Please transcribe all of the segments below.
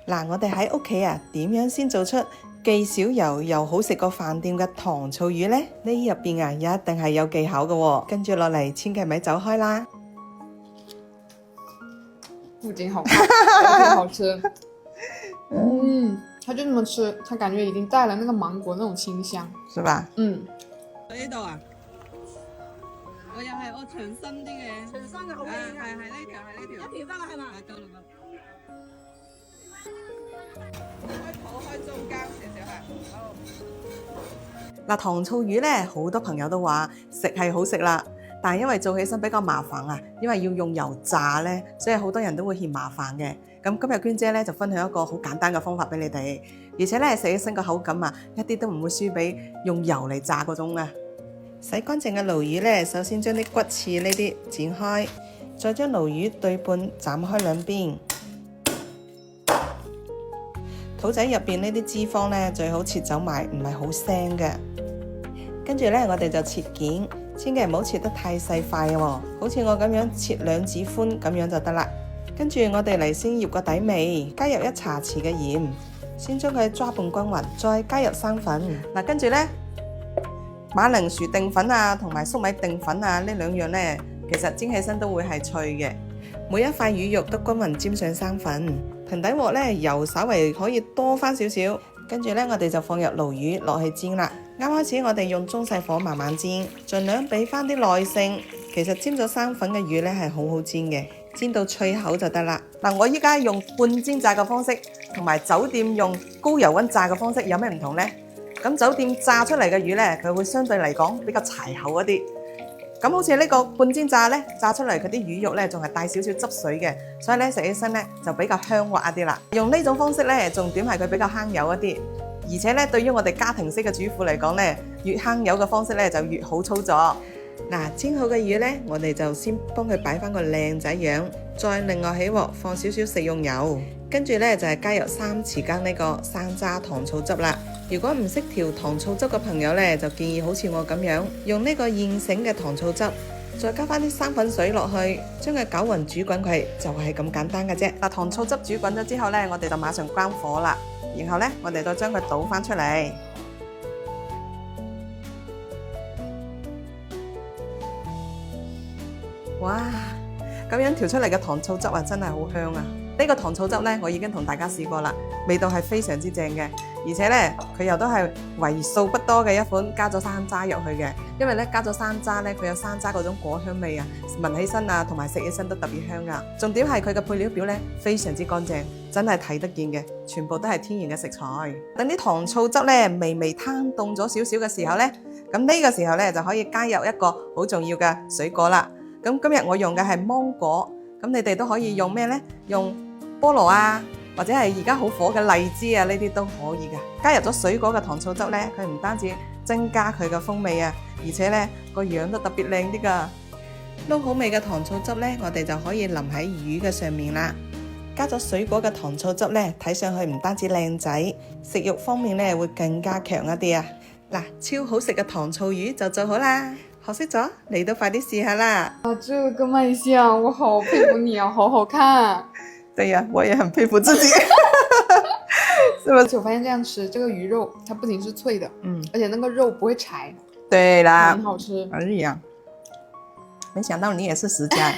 嗱，我哋喺屋企啊，點樣先做出既少油又好食過飯店嘅糖醋魚呢？呢入邊啊，一定係有技巧嘅喎。跟住落嚟，千祈咪走開啦。不僅好看，而且好吃。它就這麼吃，它感覺已經帶了那個芒果那種清香，是吧？呢度啊，我又係我長身啲嘅，長身嘅好靚啊！係呢條，一條得啦係嘛？夠啦。開中間少少係。好。嗱，糖醋魚咧，好多朋友都話食係好食啦，但係因為做起身比較麻煩啊，因為要用油炸咧，所以好多人都會嫌麻煩嘅。咁今日娟姐咧就分享一個好簡單嘅方法俾你哋，而且咧食起身個口感啊，一啲都唔會輸俾用油嚟炸嗰種啊。洗乾淨嘅鱸魚咧，首先將啲骨刺呢啲剪開，再將鱸魚對半斬開兩邊。肚仔入邊呢啲脂肪咧，最好切走埋，唔係好腥嘅。跟住咧，我哋就切件，千祈唔好切得太細塊喎，好似我咁樣切兩指寬咁樣就得啦。跟住我哋嚟先醃個底味，加入1茶匙嘅鹽，先將佢抓拌均勻，再加入生粉。嗱，跟住咧，馬鈴薯椪粉啊，同埋粟米椪粉啊，呢兩樣咧，其實煎起身都會係脆嘅。每一塊魚肉都均勻沾上生粉。平底鑊咧，油稍微可以多翻少少，跟住咧，我哋就放入鱸魚落去煎啦。啱開始我哋用中細火慢慢煎，盡量俾翻啲耐性。其實沾咗生粉嘅魚咧係好好煎嘅，煎到脆口就得啦。嗱，我依家用半煎炸嘅方式，同埋酒店用高油溫炸嘅方式有咩唔同呢？咁酒店炸出嚟嘅魚咧，佢會相對嚟講比較柴口一啲。咁好似呢個半煎炸咧，炸出嚟嗰啲魚肉咧，仲係帶少少汁水嘅，所以咧食起身咧就比較香滑一啲啦。用呢種方式咧，重點係佢比較慳油一啲，而且咧對於我哋家庭式嘅主婦嚟講咧，越慳油嘅方式咧就越好操作。嗱，煎好嘅魚咧，我哋就先幫佢擺翻個靚仔樣，再另外起鑊放少少食用油，跟住咧就係加入3匙羹呢個生渣糖醋汁啦。如果唔識調糖醋汁嘅朋友咧，就建議好似我咁樣，用呢個現成嘅糖醋汁，再加翻啲生粉水落去，將佢攪勻煮滾佢，就係咁簡單嘅啫。嗱，糖醋汁煮滾咗之後咧，我哋就馬上關火啦，然後咧我哋再將佢倒翻出嚟。哇！咁樣調出嚟嘅糖醋汁啊，真係好香啊！呢個糖醋汁呢，我已經同大家試過啦，味道係非常之正嘅，而且呢，佢又都係為數不多嘅一款加咗山楂入去嘅，因為呢加咗山楂呢，佢有山楂嗰種果香味啊，聞起身啊，同埋食起身都特別香噶。重點係佢嘅配料表呢，非常之乾淨，真係睇得見嘅，全部都係天然嘅食材。等啲糖醋汁呢微微攤凍咗少少嘅時候呢，咁呢個時候呢，就可以加入一個好重要嘅水果啦。咁今日我用嘅係芒果，咁你哋都可以用咩呢？用菠蘿啊，或者係而家好火嘅荔枝啊，呢啲都可以嘅。加入咗水果嘅糖醋汁呢，佢唔單止增加佢嘅風味啊，而且呢個樣都特別靚啲噶。撈好味嘅糖醋汁呢，我哋就可以淋喺魚嘅上面啦。加咗水果嘅糖醋汁呢，睇上去唔單止靚仔，食慾方面呢會更加強一啲啊！嗱，超好食嘅糖醋魚就做好啦。學識咗，你都快啲試下啦！啊，這個賣相，我好佩服你啊，好好看。對呀，我也很佩服自己。是不是？我發現這樣吃，這個魚肉它不僅是脆的，而且那個肉不會柴。對啦，很好吃。哎呀，沒想到你也是食家，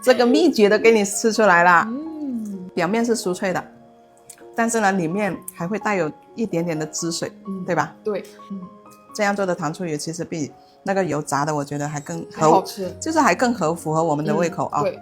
這個秘訣都給你吃出來了。表面是酥脆的，但是呢，裡面還會帶有一點點的汁水，對吧？對，這樣做的糖醋魚其實比那個油炸的，我覺得還更好吃，就是還更符合我們的胃口啊。對。